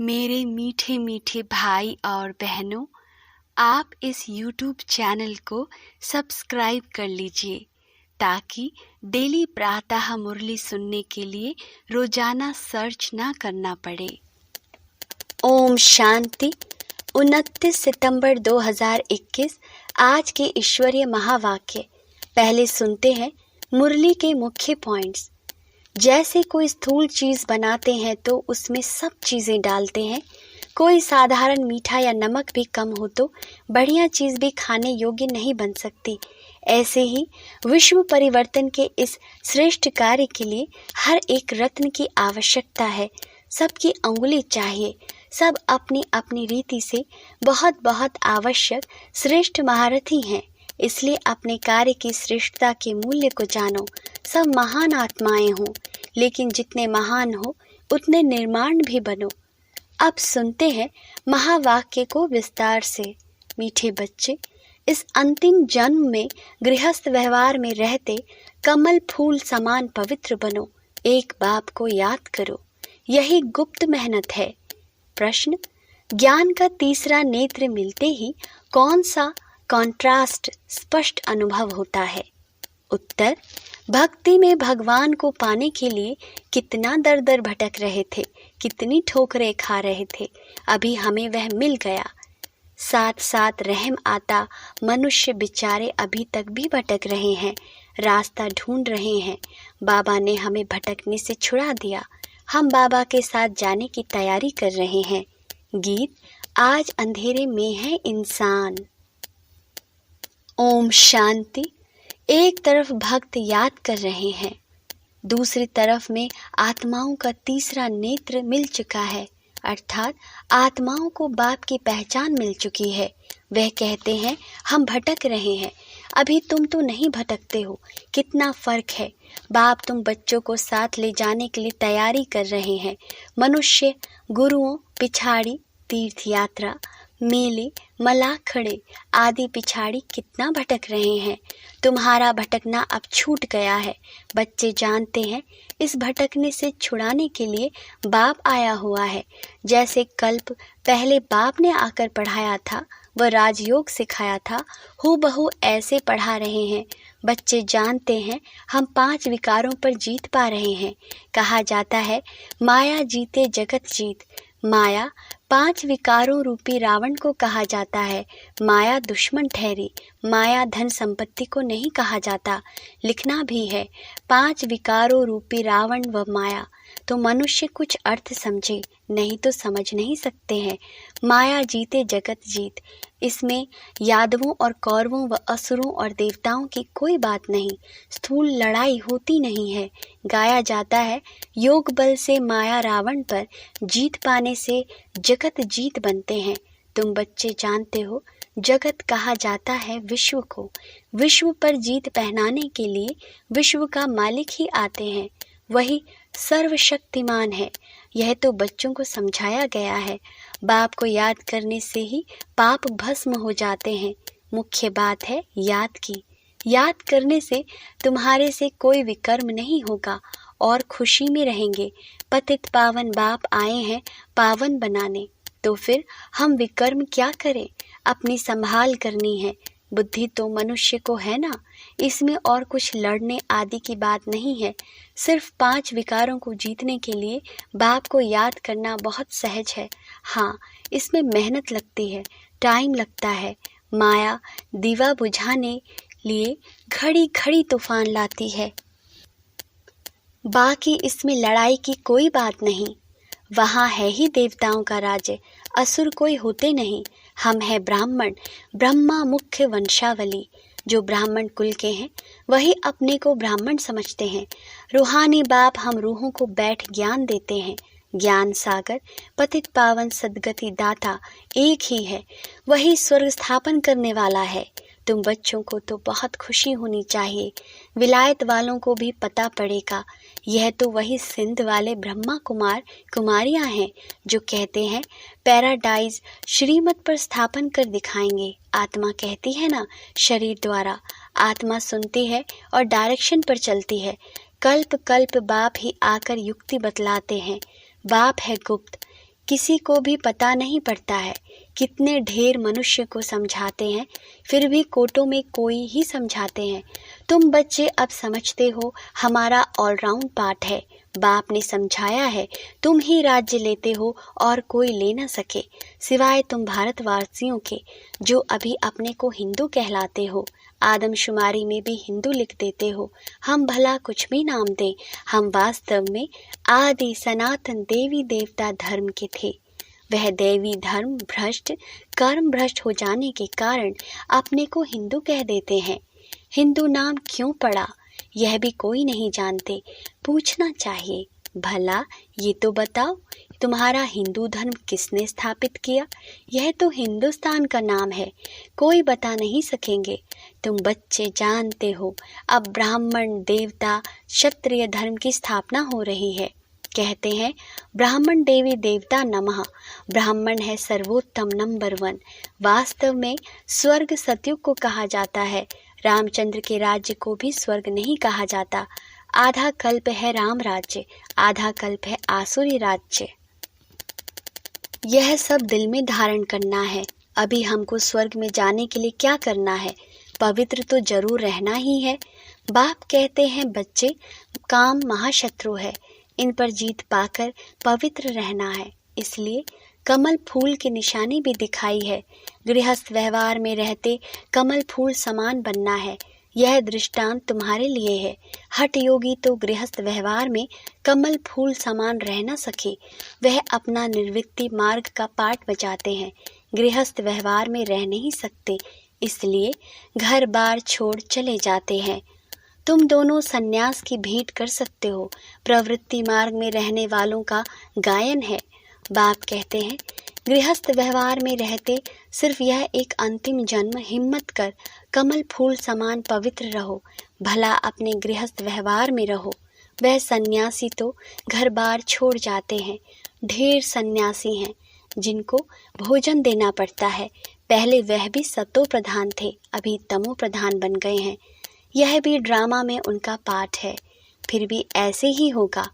मेरे मीठे मीठे भाई और बहनों, आप इस YouTube चैनल को सब्सक्राइब कर लीजिए ताकि डेली प्रातः मुरली सुनने के लिए रोजाना सर्च ना करना पड़े। ओम शांति। 29 सितंबर 2021 आज के ईश्वरीय महावाक्य। पहले सुनते हैं मुरली के मुख्य पॉइंट्स। जैसे कोई स्थूल चीज बनाते हैं तो उसमें सब चीजें डालते हैं। कोई साधारण मीठा या नमक भी कम हो तो बढ़िया चीज भी खाने योग्य नहीं बन सकती। ऐसे ही विश्व परिवर्तन के इस श्रेष्ठ कार्य के लिए हर एक रत्न की आवश्यकता है। सबकी अंगुली चाहिए। सब अपनी अपनी रीति से बहुत बहुत आवश्यक श्रेष्ठ महारथी हैं। इसलिए अपने कार्य की श्रेष्ठता के मूल्य को जानो। सब महान आत्माएं हों, लेकिन जितने महान हो उतने निर्माण भी बनो। अब सुनते हैं महावाक्य को विस्तार से। मीठे बच्चे, इस अंतिम जन्म में गृहस्थ व्यवहार में रहते कमल फूल समान पवित्र बनो। एक बाप को याद करो, यही गुप्त मेहनत है। प्रश्न, ज्ञान का तीसरा नेत्र मिलते ही कौन सा कॉन्ट्रास्ट स्पष्ट अनुभव होता है? उत्तर, भक्ति में भगवान को पाने के लिए कितना दर दर भटक रहे थे, कितनी ठोकरें खा रहे थे, अभी हमें वह मिल गया। साथ साथ रहम आता, मनुष्य बेचारे अभी तक भी भटक रहे हैं, रास्ता ढूंढ रहे हैं। बाबा ने हमें भटकने से छुड़ा दिया। हम बाबा के साथ जाने की तैयारी कर रहे हैं। गीत, आज अंधेरे में है इंसान। ओम शांति। एक तरफ भक्त याद कर रहे हैं, दूसरी तरफ में आत्माओं का तीसरा नेत्र मिल चुका है, अर्थात आत्माओं को बाप की पहचान मिल चुकी है। वह कहते हैं हम भटक रहे हैं, अभी तुम तो नहीं भटकते हो। कितना फर्क है। बाप तुम बच्चों को साथ ले जाने के लिए तैयारी कर रहे हैं। मनुष्य गुरुओं पिछाड़ी तीर्थ यात्रा, मेले, मलाखड़े आदि पिछाड़ी कितना भटक रहे हैं। तुम्हारा भटकना अब छूट गया है। बच्चे जानते हैं इस भटकने से छुड़ाने के लिए बाप आया हुआ है। जैसे कल्प पहले बाप ने आकर पढ़ाया था, वह राजयोग सिखाया था, हूबहू ऐसे पढ़ा रहे हैं। बच्चे जानते हैं हम 5 विकारों पर जीत पा रहे हैं। कहा जाता है माया जीते जगत जीत। माया 5 विकारों रूपी रावण को कहा जाता है। माया दुश्मन ठहरी। माया धन संपत्ति को नहीं कहा जाता। लिखना भी है 5 विकारों रूपी रावण व माया। तो मनुष्य कुछ अर्थ समझे, नहीं तो समझ नहीं सकते हैं। माया जीते जगत जीत, इसमें यादवों और कौरवों व असुरों और देवताओं की कोई बात नहीं। स्थूल लड़ाई होती नहीं है। गाया जाता है योग बल से माया रावण पर जीत पाने से जगत जीत बनते हैं। तुम बच्चे जानते हो जगत कहा जाता है विश्व को। विश्व पर जीत पहनाने के लिए विश्व का मालिक ही आते हैं, वही सर्वशक्तिमान है। यह तो बच्चों को समझाया गया है। बाप को याद करने से ही पाप भस्म हो जाते हैं। मुख्य बात है याद की। याद करने से तुम्हारे से कोई विकर्म नहीं होगा और खुशी में रहेंगे। पतित पावन बाप आए हैं पावन बनाने, तो फिर हम विकर्म क्या करें? अपनी संभाल करनी है। बुद्धि तो मनुष्य को है ना, इसमें और कुछ लड़ने आदि की बात नहीं है। सिर्फ 5 विकारों को जीतने के लिए बाप को याद करना बहुत सहज है। हाँ, इसमें मेहनत लगती है, टाइम लगता है। माया दीवा बुझाने लिए घड़ी घड़ी तूफान लाती है। बाकी इसमें लड़ाई की कोई बात नहीं। वहाँ है ही देवताओं का राज्य, असुर कोई होते नहीं। हम है ब्राह्मण, ब्रह्मा मुख्य वंशावली। जो ब्राह्मण कुल के हैं वही अपने को ब्राह्मण समझते हैं। रूहानी बाप हम रूहों को बैठ ज्ञान देते हैं। ज्ञान सागर पतित पावन सद्गति दाता एक ही है, वही स्वर्ग स्थापन करने वाला है। तुम बच्चों को तो बहुत खुशी होनी चाहिए। विलायत वालों को भी पता पड़ेगा यह तो वही सिंध वाले ब्रह्मा कुमार कुमारियां हैं जो कहते हैं पैराडाइज श्रीमत पर स्थापन कर दिखाएंगे। आत्मा कहती है ना शरीर द्वारा, आत्मा सुनती है और डायरेक्शन पर चलती है। कल्प कल्प बाप ही आकर युक्ति बतलाते हैं। बाप है गुप्त, किसी को भी पता नहीं पड़ता है। कितने ढेर मनुष्य को समझाते हैं, फिर भी कोटों में कोई ही समझाते हैं। तुम बच्चे अब समझते हो हमारा ऑलराउंड पाठ है। बाप ने समझाया है, तुम ही राज्य लेते हो और कोई ले न सके, सिवाय तुम भारतवासियों के, जो अभी अपने को हिंदू कहलाते हो। आदमशुमारी में भी हिंदू लिख देते हो। हम भला कुछ भी नाम दें, हम वास्तव में आदि सनातन देवी देवता धर्म के थे। वह देवी धर्म भ्रष्ट, कर्म भ्रष्ट हो जाने के कारण अपने को हिंदू कह देते हैं। हिंदू नाम क्यों पड़ा, यह भी कोई नहीं जानते। पूछना चाहिए, भला ये तो बताओ, तुम्हारा हिंदू धर्म किसने स्थापित किया? यह तो हिंदुस्तान का नाम है, कोई बता नहीं सकेंगे। तुम बच्चे जानते हो, अब ब्राह्मण देवता क्षत्रिय धर्म की स्थापना हो रही है। कहते हैं ब्राह्मण देवी देवता नमः। ब्राह्मण है सर्वोत्तम नंबर 1। वास्तव में स्वर्ग सतयुग को कहा जाता है। रामचंद्र के राज्य को भी स्वर्ग नहीं कहा जाता। आधा कल्प है राम राज्य, आधा कल्प है आसुरी राज्य। यह सब दिल में धारण करना है। अभी हमको स्वर्ग में जाने के लिए क्या करना है? पवित्र तो जरूर रहना ही है। बाप कहते हैं बच्चे, काम महाशत्रु है, इन पर जीत पाकर पवित्र रहना है। इसलिए कमल फूल की निशानी भी दिखाई है। गृहस्थ व्यवहार में रहते कमल फूल समान बनना है। यह दृष्टांत तुम्हारे लिए है। हठ योगी तो गृहस्थ व्यवहार में कमल फूल समान रह न सके, वह अपना निर्वृत्ति मार्ग का पाठ बजाते हैं। गृहस्थ व्यवहार में रह नहीं सकते, इसलिए घर बार छोड़ चले जाते हैं। तुम दोनों सन्यास की भेंट कर सकते हो। प्रवृत्ति मार्ग में रहने वालों का गायन है। बाप कहते हैं गृहस्थ व्यवहार में रहते सिर्फ यह एक अंतिम जन्म हिम्मत कर कमल फूल समान पवित्र रहो। भला अपने गृहस्थ व्यवहार में रहो। वह सन्यासी तो घर बार छोड़ जाते हैं। ढेर सन्यासी हैं जिनको भोजन देना पड़ता है। पहले वह भी सतो प्रधान थे, अभी तमो प्रधान बन गए हैं। यह भी ड्रामा में उनका पाठ है। फिर भी ऐसे ही होगा।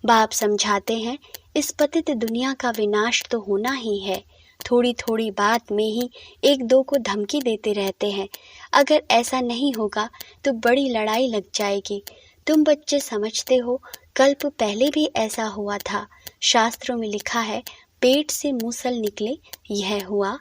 बाप समझाते हैं इस पतित दुनिया का विनाश तो होना ही है। थोड़ी थोड़ी बात में ही एक दो को धमकी देते रहते हैं। अगर ऐसा नहीं होगा तो बड़ी लड़ाई लग जाएगी। तुम बच्चे समझते हो, कल्प पहले भी ऐसा हुआ था। शास्त्रों में लिखा है पेट से मूसल निकले, यह हुआ।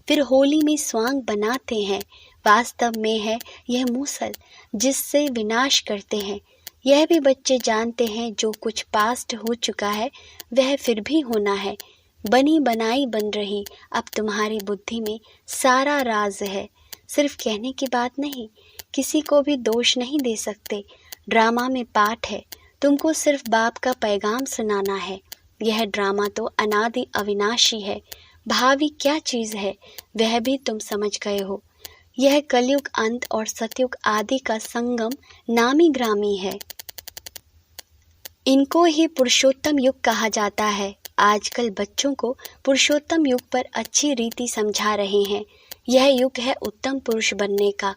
फिर होली में स्वांग बनाते हैं। वास्तव में है यह मूसल जिससे विनाश करते हैं। यह भी बच्चे जानते हैं जो कुछ पास्ट हो चुका है वह फिर भी होना है। बनी बनाई बन रही अब तुम्हारी बुद्धि में सारा राज है। सिर्फ कहने की बात नहीं, किसी को भी दोष नहीं दे सकते। ड्रामा में पाठ है, तुमको सिर्फ बाप का पैगाम सुनाना है। यह ड्रामा तो अनादि अविनाशी है। भावी क्या चीज है वह भी तुम समझ गए हो। यह कलयुग अंत और सतयुग आदि का संगम नामी ग्रामी है। इनको ही पुरुषोत्तम युग कहा जाता है। आजकल बच्चों को पुरुषोत्तम युग पर अच्छी रीति समझा रहे हैं। यह युग है उत्तम पुरुष बनने का।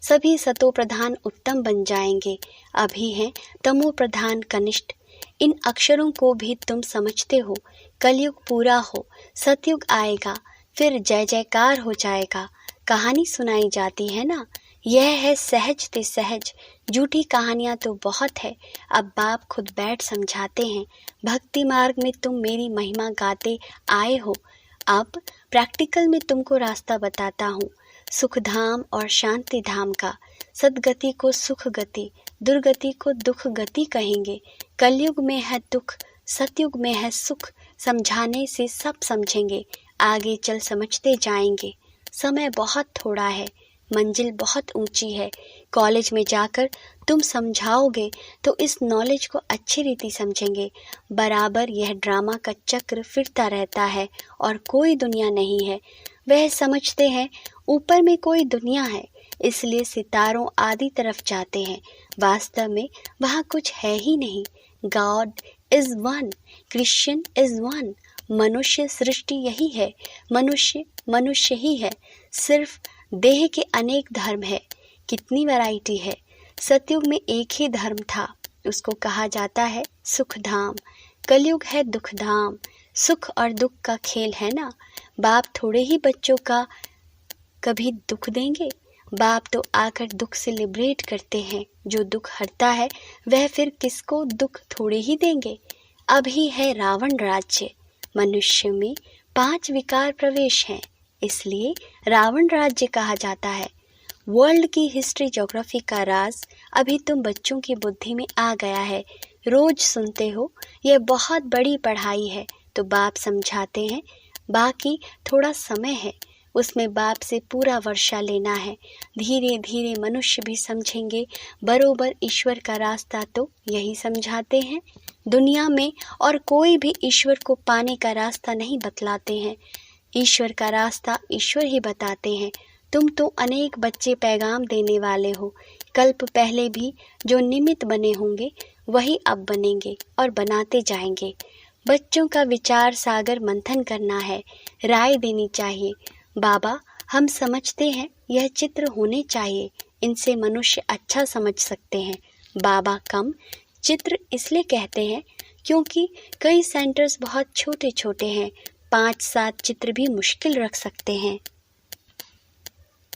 सभी सतो प्रधान उत्तम बन जाएंगे। अभी हैं तमो प्रधान कनिष्ठ। इन अक्षरों को भी तुम समझते हो। कलयुग पूरा हो, सतयुग आएगा, फिर जय जयकार हो जाएगा। कहानी सुनाई जाती है ना, यह है सहज ते सहज। झूठी कहानियां तो बहुत है। अब बाप खुद बैठ समझाते हैं। भक्ति मार्ग में तुम मेरी महिमा गाते आए हो। अब प्रैक्टिकल में तुमको रास्ता बताता हूँ, सुख धाम और शांति धाम का। सदगति को सुख गति, दुर्गति को दुख गति कहेंगे। कलयुग में है दुख, सतयुग में है सुख। समझाने से सब समझेंगे, आगे चल समझते जाएंगे। समय बहुत थोड़ा है, मंजिल बहुत ऊंची है। कॉलेज में जाकर तुम समझाओगे तो इस नॉलेज को अच्छी रीति समझेंगे। बराबर यह ड्रामा का चक्र फिरता रहता है और कोई दुनिया नहीं है। वह समझते हैं ऊपर में कोई दुनिया है, इसलिए सितारों आदि तरफ जाते हैं। वास्तव में वहाँ कुछ है ही नहीं। God is one, Christian is one. मनुष्य सृष्टि यही है। मनुष्य मनुष्य ही है। सिर्फ देह के अनेक धर्म है। कितनी वैरायटी है। सतयुग में एक ही धर्म था, उसको कहा जाता है सुख धाम। कलयुग है दुख धाम। सुख और दुख का खेल है ना। बाप थोड़े ही बच्चों का कभी दुख देंगे। बाप तो आकर दुख से लिबरेट करते हैं। जो दुख हरता है वह फिर किसको दुख थोड़े ही देंगे। अभी है रावण राज्य। मनुष्य में 5 विकार प्रवेश हैं, इसलिए रावण राज्य कहा जाता है। वर्ल्ड की हिस्ट्री ज्योग्राफी का राज अभी तुम बच्चों की बुद्धि में आ गया है। रोज सुनते हो यह बहुत बड़ी पढ़ाई है, तो बाप समझाते हैं। बाकी थोड़ा समय है, उसमें बाप से पूरा वर्षा लेना है। धीरे धीरे मनुष्य भी समझेंगे। बरोबर ईश्वर का रास्ता तो यही समझाते हैं। दुनिया में और कोई भी ईश्वर को पाने का रास्ता नहीं बतलाते हैं। ईश्वर का रास्ता ईश्वर ही बताते हैं। तुम तो अनेक बच्चे पैगाम देने वाले हो। कल्प पहले भी जो निमित्त बने होंगे वही अब बनेंगे और बनाते जाएंगे। बच्चों का विचार सागर मंथन करना है, राय देनी चाहिए। बाबा, हम समझते हैं यह चित्र होने चाहिए, इनसे मनुष्य अच्छा समझ सकते हैं। बाबा कम चित्र इसलिए कहते हैं क्योंकि कई सेंटर्स बहुत छोटे छोटे हैं, 5-7 चित्र भी मुश्किल रख सकते हैं।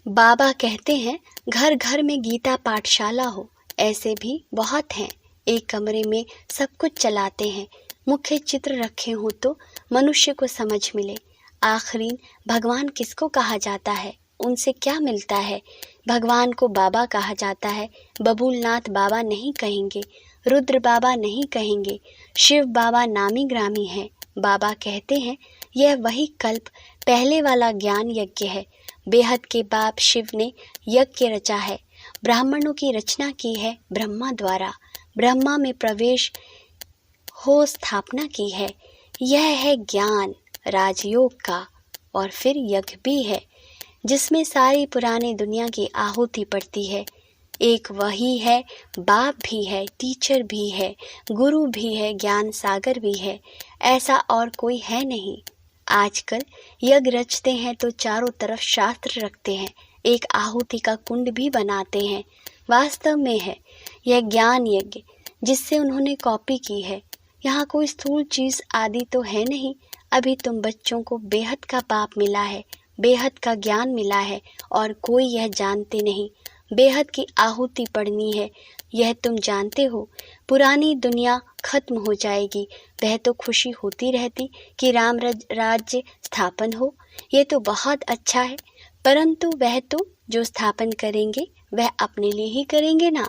बाबा कहते हैं घर घर में गीता पाठशाला हो, ऐसे भी बहुत हैं। एक कमरे में सब कुछ चलाते हैं, मुख्य चित्र रखे हो तो मनुष्य को समझ मिले। आखिरीन भगवान किसको कहा जाता है, उनसे क्या मिलता है। भगवान को बाबा कहा जाता है। बबूलनाथ बाबा नहीं कहेंगे, रुद्र बाबा नहीं कहेंगे, शिव बाबा नामी ग्रामी हैं। बाबा कहते हैं यह वही कल्प पहले वाला ज्ञान यज्ञ है। बेहद के बाप शिव ने यज्ञ रचा है। ब्राह्मणों की रचना की है ब्रह्मा द्वारा। ब्रह्मा में प्रवेश हो स्थापना की है। यह है ज्ञान राजयोग का। और फिर यज्ञ भी है जिसमें सारी पुरानी दुनिया की आहुति पड़ती है। एक वही है, बाप भी है, टीचर भी है, गुरु भी है, ज्ञान सागर भी है। ऐसा और कोई है नहीं। आजकल यज्ञ रचते हैं तो चारों तरफ शास्त्र रखते हैं, एक आहुति का कुंड भी बनाते हैं। वास्तव में है यह ज्ञान यज्ञ जिससे उन्होंने कॉपी की है। यहाँ कोई स्थूल चीज आदि तो है नहीं। अभी तुम बच्चों को बेहद का बाप मिला है, बेहद का ज्ञान मिला है और कोई यह जानते नहीं। बेहद की आहुति पड़नी है, यह तुम जानते हो। पुरानी दुनिया खत्म हो जाएगी, वह तो खुशी होती रहती कि राम राज्य स्थापन हो। यह तो बहुत अच्छा है, परंतु वह तो जो स्थापन करेंगे वह अपने लिए ही करेंगे ना।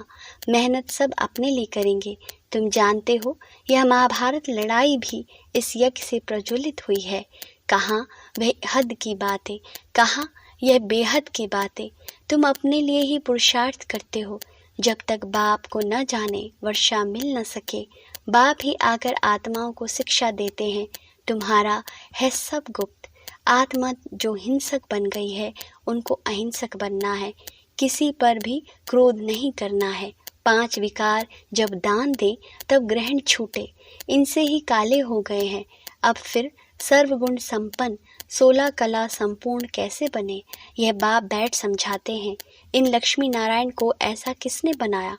मेहनत सब अपने लिए करेंगे। तुम जानते हो यह महाभारत लड़ाई भी इस यज्ञ से प्रज्वलित हुई है। कहाँ वह हद की बातें, कहाँ यह बेहद की बातें। तुम अपने लिए ही पुरुषार्थ करते हो। जब तक बाप को न जाने वर्षा मिल न सके। बाप ही आकर आत्माओं को शिक्षा देते हैं। तुम्हारा है सब गुप्त। आत्मा जो हिंसक बन गई है उनको अहिंसक बनना है। किसी पर भी क्रोध नहीं करना है। 5 विकार जब दान दे तब ग्रहण छूटे, इनसे ही काले हो गए हैं। अब फिर सर्वगुण संपन्न 16 कला संपूर्ण कैसे बने, यह बाप बैठ समझाते हैं। इन लक्ष्मी नारायण को ऐसा किसने बनाया?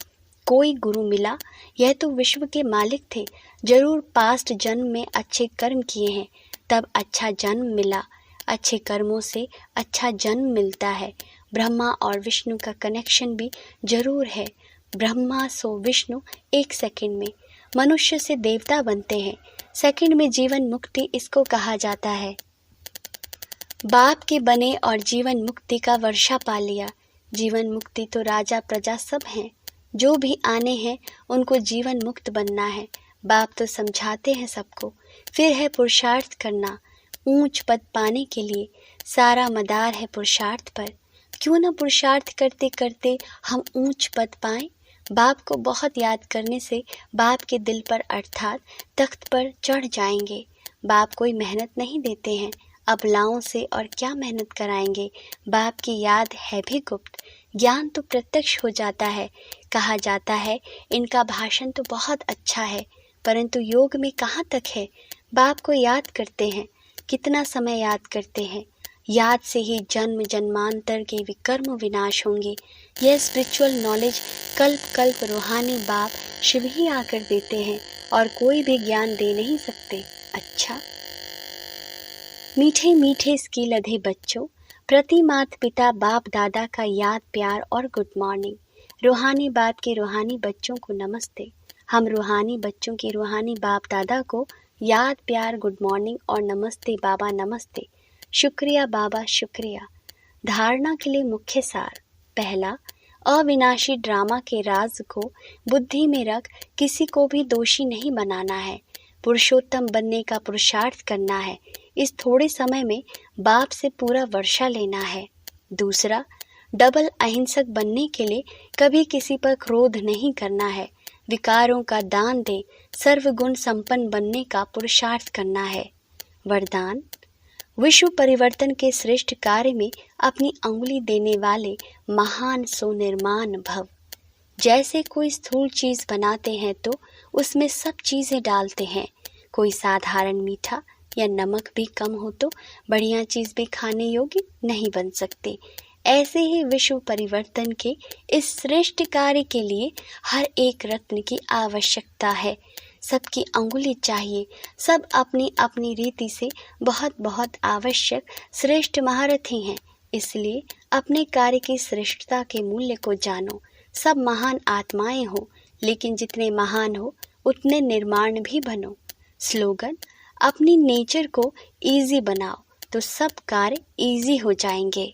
कोई गुरु मिला? यह तो विश्व के मालिक थे। जरूर पास्ट जन्म में अच्छे कर्म किए हैं, तब अच्छा जन्म मिला। अच्छे कर्मों से अच्छा जन्म मिलता है। ब्रह्मा और विष्णु का कनेक्शन भी जरूर है। ब्रह्मा सो विष्णु 1 सेकंड में, मनुष्य से देवता बनते हैं। सेकंड में जीवन मुक्ति इसको कहा जाता है। बाप के बने और जीवन मुक्ति का वर्षा पा लिया। जीवन मुक्ति तो राजा प्रजा सब हैं। जो भी आने हैं उनको जीवन मुक्त बनना है। बाप तो समझाते हैं सबको। फिर है पुरुषार्थ करना। ऊंच पद पाने के लिए सारा मदार है पुरुषार्थ पर। क्यों न पुरुषार्थ करते करते हम ऊंच पद पाएं। बाप को बहुत याद करने से बाप के दिल पर अर्थात तख्त पर चढ़ जाएंगे। बाप कोई मेहनत नहीं देते हैं। अबलाओं से और क्या मेहनत कराएंगे। बाप की याद है भी गुप्त। ज्ञान तो प्रत्यक्ष हो जाता है। कहा जाता है इनका भाषण तो बहुत अच्छा है, परंतु योग में कहाँ तक है। बाप को याद करते हैं, कितना समय याद करते हैं। याद से ही जन्म जन्मांतर के विकर्म विनाश होंगे। यह स्पिरिचुअल नॉलेज कल्प कल्प रूहानी बाप शिव ही आकर देते हैं और कोई भी ज्ञान दे नहीं सकते। अच्छा, मीठे मीठे इसकी लधे बच्चों, प्रति माता पिता बाप दादा का याद प्यार और गुड मॉर्निंग। रूहानी बाप के रूहानी बच्चों को नमस्ते। हम रूहानी बच्चों के रूहानी बाप दादा को याद प्यार गुड मॉर्निंग और नमस्ते बाबा नमस्ते। शुक्रिया बाबा शुक्रिया। धारणा के लिए मुख्य सार। पहला, अविनाशी ड्रामा के राज को बुद्धि में रख किसी को भी दोषी नहीं बनाना है, पुरुषोत्तम बनने का पुरुषार्थ करना है। इस थोड़े समय में बाप से पूरा वर्षा लेना है। दूसरा, डबल अहिंसक बनने के लिए कभी किसी पर क्रोध नहीं करना है, विकारों का दान दे सर्वगुण संपन्न बनने का पुरुषार्थ करना है। वरदान, विश्व परिवर्तन के श्रेष्ठ कार्य में अपनी अंगुली देने वाले महान सुनिर्माण भव। जैसे कोई स्थूल चीज बनाते हैं तो उसमें सब चीजें डालते हैं, कोई साधारण मीठा या नमक भी कम हो तो बढ़िया चीज भी खाने योग्य नहीं बन सकते। ऐसे ही विश्व परिवर्तन के इस श्रेष्ठ कार्य के लिए हर एक रत्न की आवश्यकता है। सबकी अंगुली चाहिए, सब अपनी अपनी रीति से बहुत बहुत आवश्यक श्रेष्ठ महारथी हैं। इसलिए अपने कार्य की श्रेष्ठता के मूल्य को जानो। सब महान आत्माएं हो, लेकिन जितने महान हो उतने निर्माण भी बनो। स्लोगन, अपनी नेचर को इजी बनाओ तो सब कार्य इजी हो जाएंगे।